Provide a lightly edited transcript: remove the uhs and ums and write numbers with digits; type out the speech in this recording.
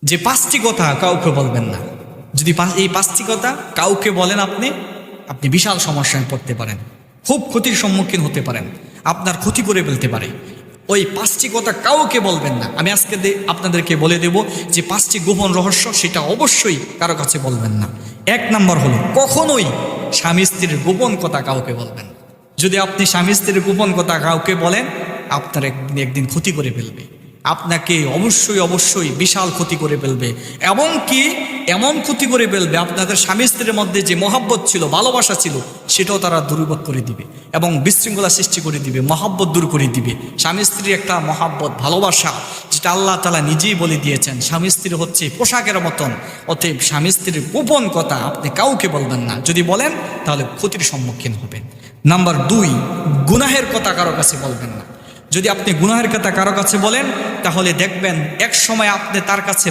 যে পাঁচটি কথা কাউকে বলবেন না। যদি এই পাঁচটি কথা কাউকে বলেন আপনি আপনি বিশাল সমস্যায় পড়তে পারেন, খুব ক্ষতির সম্মুখীন হতে পারেন, আপনার ক্ষতি করে ফেলতে পারে। ওই পাঁচটি কথা কাউকে বলবেন না। আমি আজকে আপনাদেরকে বলে দেব যে পাঁচটি গোপন রহস্য, সেটা অবশ্যই কারো কাছে বলবেন না। 1 নম্বর হলো, কখনোই স্বামী স্ত্রীর গোপন কথা কাউকে বলবেন না। যদি আপনি স্বামী স্ত্রীর গোপন কথা কাউকে বলেন, আপনার একদিন ক্ষতি করে ফেলবে, আপনাকে অবশ্যই বিশাল ক্ষতি করে ফেলবে। এমনকি এমন ক্ষতি করে ফেলবে, আপনাদের স্বামী স্ত্রীর মধ্যে যে মহাব্বত ছিল, ভালোবাসা ছিল, সেটাও তারা দুর্বল করে দিবে এবং বিশৃঙ্খলা সৃষ্টি করে দিবে, মহাব্বত দূর করে দিবে। স্বামী স্ত্রীর একটা মহাব্বত, ভালোবাসা, যেটা আল্লাহ তাআলা নিজেই বলে দিয়েছেন, স্বামী স্ত্রী হচ্ছে পোশাকের মতন। অতএব স্বামী স্ত্রীর গোপন কথা আপনি কাউকে বলবেন না। যদি বলেন তাহলে ক্ষতির সম্মুখীন হবেন। নাম্বার 2, গুনাহের কথা কারো কাছে বলবেন না। যদি আপনি গুনাহের কথা কারো কাছে বলেন, তাহলে দেখবেন এক সময় আপনি তার কাছে